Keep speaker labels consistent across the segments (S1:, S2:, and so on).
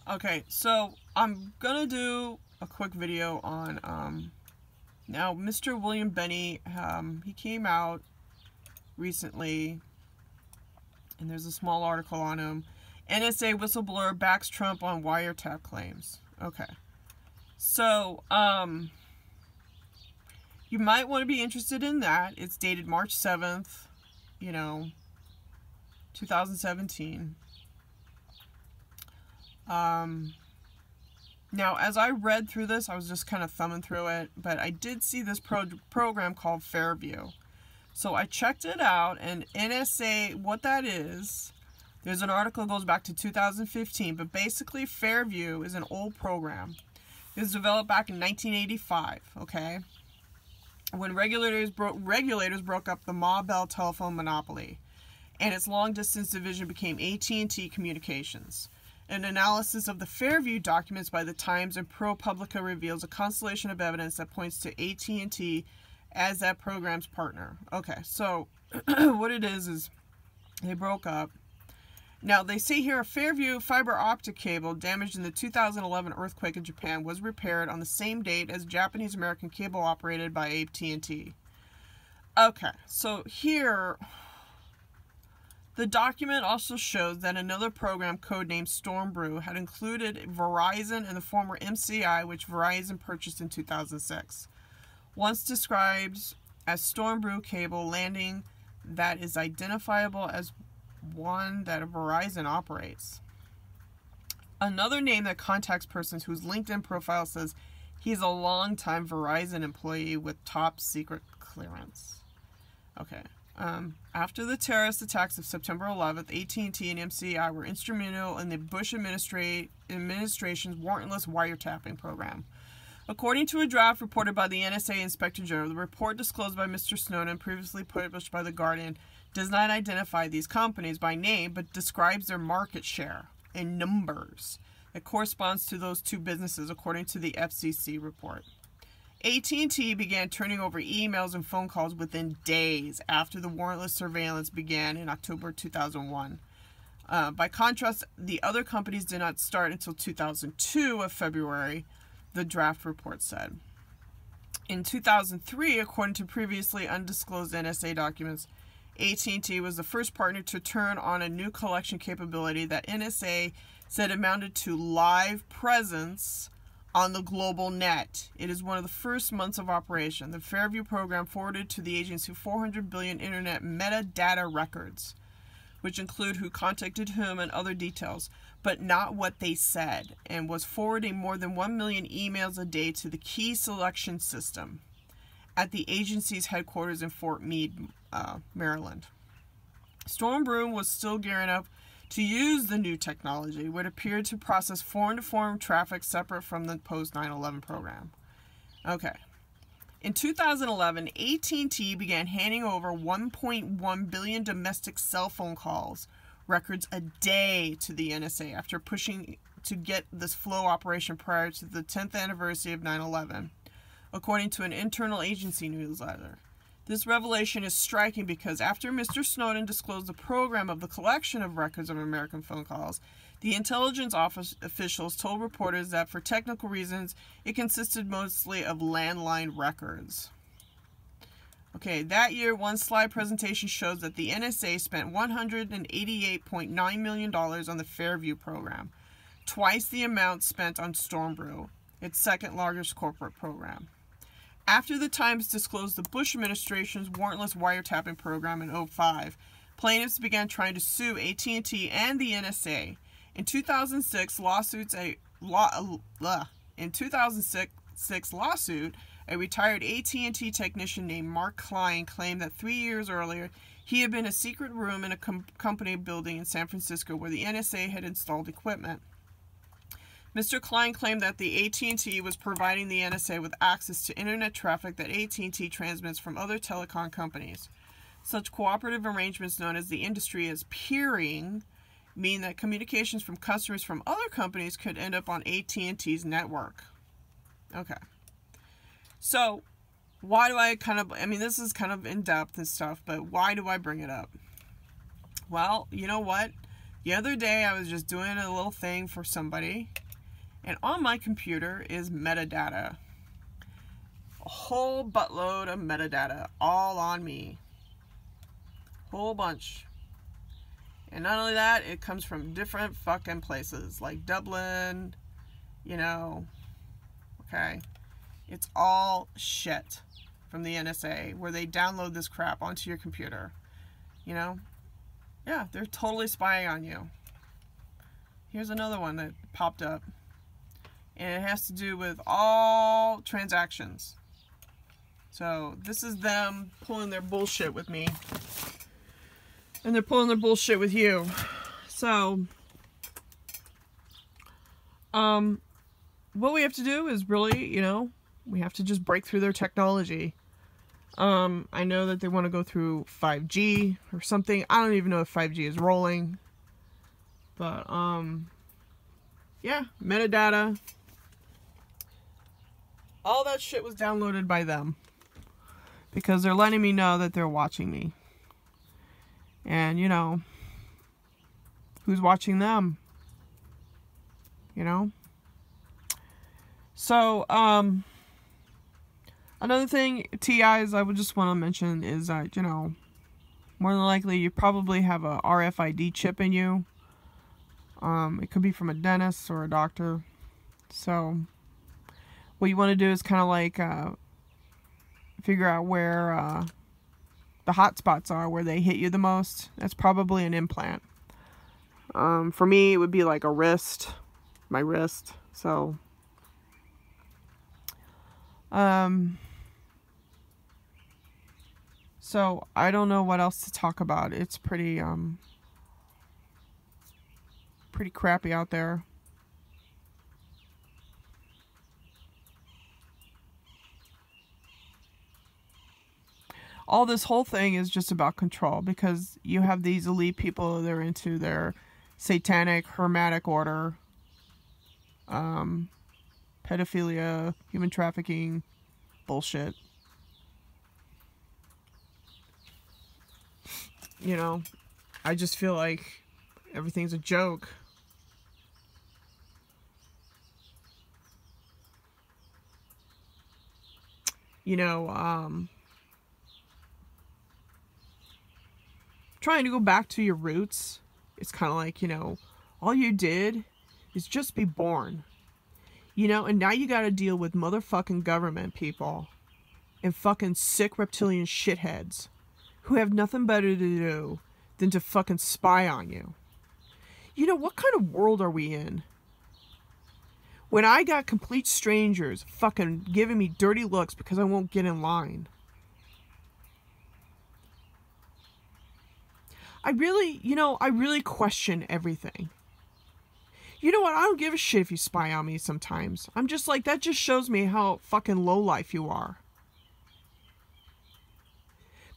S1: Okay, so I'm gonna do a quick video on now Mr. William Benny. He came out recently, and there's a small article on him. NSA whistleblower backs Trump on wiretap claims. Okay, so you might want to be interested in that. It's dated March 7th, 2017. Now, as I read through this, I was just kind of thumbing through it, but I did see this program called Fairview. So I checked it out, and NSA, what that is, there's an article that goes back to 2015, but basically Fairview is an old program. It was developed back in 1985, okay? When regulators broke up the Ma Bell telephone monopoly, and its long-distance division became AT&T Communications. An analysis of the Fairview documents by the Times and ProPublica reveals a constellation of evidence that points to AT&T as that program's partner. Okay, so what it is they broke up. Now, they say here a Fairview fiber optic cable damaged in the 2011 earthquake in Japan was repaired on the same date as Japanese-American cable operated by AT&T. Okay, so here, the document also shows that another program codenamed Stormbrew had included Verizon and the former MCI, which Verizon purchased in 2006. Once described as Stormbrew cable landing that is identifiable as one that Verizon operates. Another name that contacts persons whose LinkedIn profile says he's a longtime Verizon employee with top secret clearance. Okay. After the terrorist attacks of September 11th, AT&T and MCI were instrumental in the Bush administration's warrantless wiretapping program. According to a draft reported by the NSA Inspector General, the report disclosed by Mr. Snowden, previously published by The Guardian, does not identify these companies by name, but describes their market share in numbers. It corresponds to those two businesses, according to the FCC report. AT&T began turning over emails and phone calls within days after the warrantless surveillance began in October 2001. By contrast, the other companies did not start until 2002 of February, the draft report said. In 2003, according to previously undisclosed NSA documents, AT&T was the first partner to turn on a new collection capability that NSA said amounted to live presence on the global net. It is one of the first months of operation. The Fairview program forwarded to the agency 400 billion internet metadata records, which include who contacted whom and other details, but not what they said, and was forwarding more than 1 million emails a day to the key selection system at the agency's headquarters in Fort Meade, Maryland. Stormbrew was still gearing up to use the new technology, would appear to process foreign-to-foreign traffic separate from the post-9/11 program. Okay. In 2011, AT&T began handing over 1.1 billion domestic cell phone calls records a day to the NSA after pushing to get this flow operation prior to the 10th anniversary of 9/11, according to an internal agency newsletter. This revelation is striking because after Mr. Snowden disclosed the program of the collection of records of American phone calls, the intelligence office officials told reporters that for technical reasons, it consisted mostly of landline records. Okay, that year, one slide presentation shows that the NSA spent $188.9 million on the Fairview program, twice the amount spent on Stormbrew, its second largest corporate program. After the Times disclosed the Bush administration's warrantless wiretapping program in 2005, plaintiffs began trying to sue AT&T and the NSA. In 2006 lawsuit, a retired AT&T technician named Mark Klein claimed that 3 years earlier he had been in a secret room in a company building in San Francisco where the NSA had installed equipment. Mr. Klein claimed that the AT&T was providing the NSA with access to internet traffic that AT&T transmits from other telecom companies. Such cooperative arrangements, known as the industry as peering, mean that communications from customers from other companies could end up on AT&T's network. Okay. So, why do I this is kind of in-depth and stuff, but why do I bring it up? Well, you know what? The other day I was just doing a little thing for somebody, and on my computer is metadata. A whole buttload of metadata all on me. Whole bunch. And not only that, it comes from different fucking places, like Dublin, you know, okay? It's all shit from the NSA, where they download this crap onto your computer, you know? Yeah, they're totally spying on you. Here's another one that popped up, and it has to do with all transactions. So this is them pulling their bullshit with me, and they're pulling their bullshit with you. So what we have to do is really, you know, we have to just break through their technology. I know that they want to go through 5G or something. I don't even know if 5G is rolling. But, yeah, metadata. All that shit was downloaded by them. Because they're letting me know that they're watching me. And, you know, who's watching them? You know? So, another thing, TIs, I would just want to mention is that, you know, more than likely you probably have a RFID chip in you. It could be from a dentist or a doctor. So, what you want to do is kind of like figure out where the hot spots are, where they hit you the most. That's probably an implant. For me, it would be like a wrist, my wrist. So, so I don't know what else to talk about. It's pretty crappy out there. All this whole thing is just about control, because you have these elite people that are into their satanic hermetic order, pedophilia, human trafficking, bullshit. You know, I just feel like everything's a joke. You know, trying to go back to your roots. It's kind of like, you know, all you did is just be born. You know, and now you got to deal with motherfucking government people and fucking sick reptilian shitheads who have nothing better to do than to fucking spy on you. You know, what kind of world are we in? When I got complete strangers fucking giving me dirty looks because I won't get in line. I really question everything. You know what? I don't give a shit if you spy on me sometimes. I'm just like, that just shows me how fucking lowlife you are.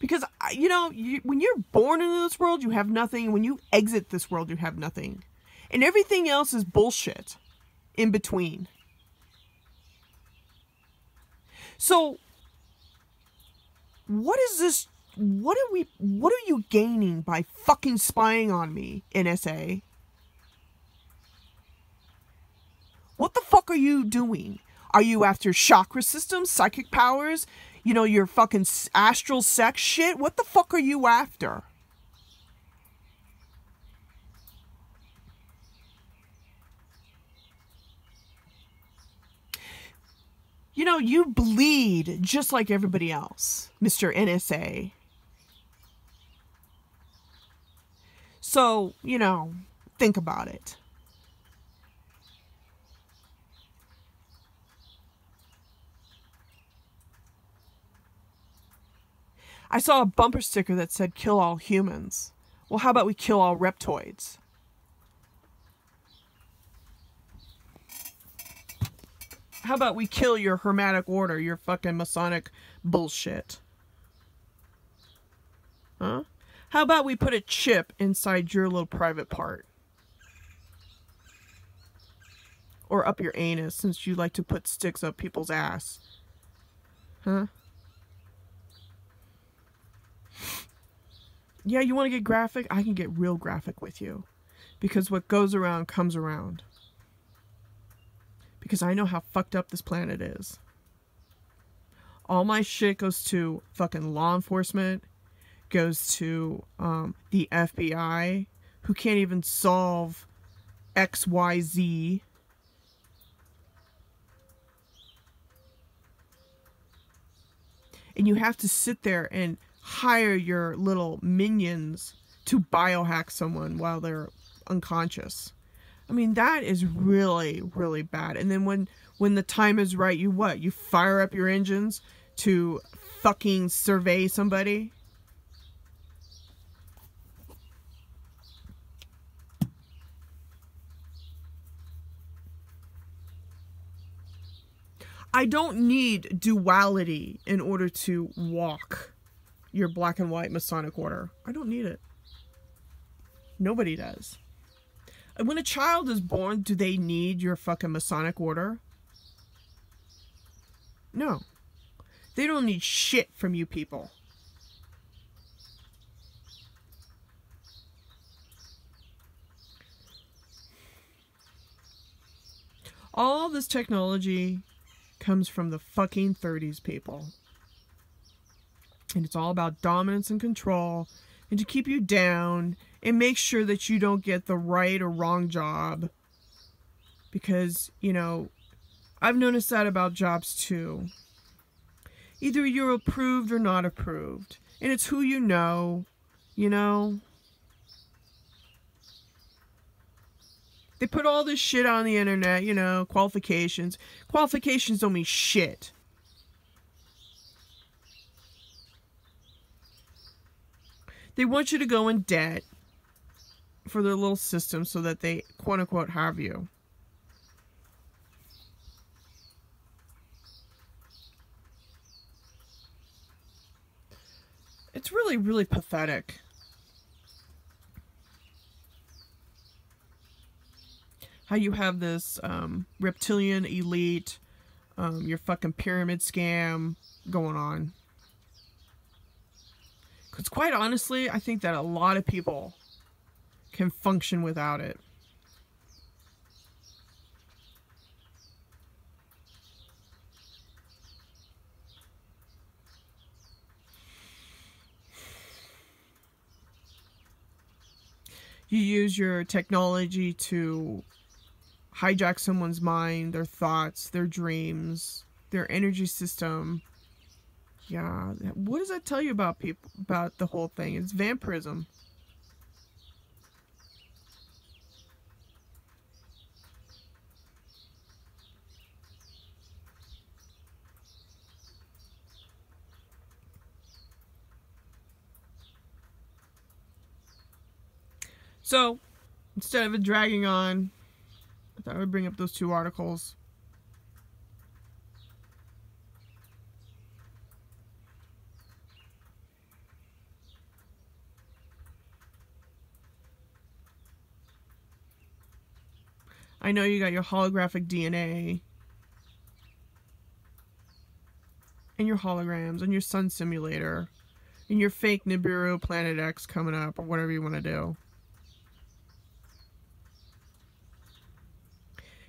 S1: Because, you know, when you're born into this world, you have nothing. When you exit this world, you have nothing. And everything else is bullshit in between. So, what is this? What are you gaining by fucking spying on me, NSA? What the fuck are you doing? Are you after chakra systems, psychic powers? You know, your fucking astral sex shit? What the fuck are you after? You know, you bleed just like everybody else, Mr. NSA. So, you know, think about it. I saw a bumper sticker that said, "Kill all humans." Well, how about we kill all reptoids? How about we kill your hermetic order, your fucking Masonic bullshit? Huh? How about we put a chip inside your little private part? Or up your anus, since you like to put sticks up people's ass. Huh? Yeah, you want to get graphic? I can get real graphic with you. Because what goes around comes around. Because I know how fucked up this planet is. All my shit goes to fucking law enforcement, goes to the FBI, who can't even solve XYZ. And you have to sit there and hire your little minions to biohack someone while they're unconscious. I mean, that is really, really bad. And then when the time is right, you what? You fire up your engines to fucking survey somebody? I don't need duality in order to walk your black and white Masonic order. I don't need it. Nobody does. And when a child is born, do they need your fucking Masonic order? No. They don't need shit from you people. All this technology comes from the fucking 30s, people. And it's all about dominance and control and to keep you down and make sure that you don't get the right or wrong job. Because, you know, I've noticed that about jobs too. Either you're approved or not approved. And it's who you know. They put all this shit on the internet, you know, qualifications. Qualifications don't mean shit. They want you to go in debt for their little system so that they, quote unquote, have you. It's really, really pathetic. How you have this reptilian elite, your fucking pyramid scam going on. Because quite honestly, I think that a lot of people can function without it. You use your technology to hijack someone's mind, their thoughts, their dreams, their energy system. Yeah, what does that tell you about people, about the whole thing? It's vampirism. So, instead of it dragging on, I thought I would bring up those two articles. I know you got your holographic DNA and your holograms and your sun simulator and your fake Nibiru Planet X coming up, or whatever you want to do.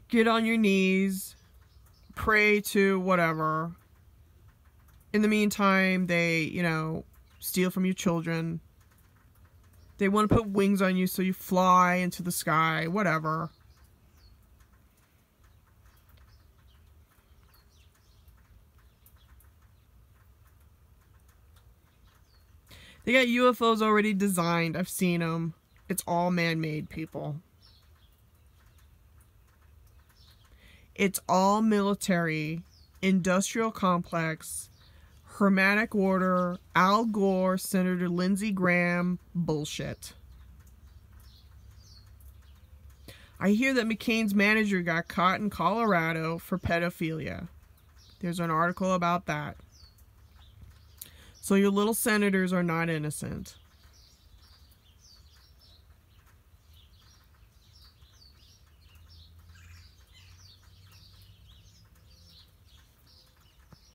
S1: Get on your knees, pray to whatever. In the meantime, they, you know, steal from your children. They want to put wings on you so you fly into the sky, whatever. They got UFOs already designed. I've seen them. It's all man-made, people. It's all military, industrial complex, Hermetic Order, Al Gore, Senator Lindsey Graham bullshit. I hear that McCain's manager got caught in Colorado for pedophilia. There's an article about that. So your little senators are not innocent.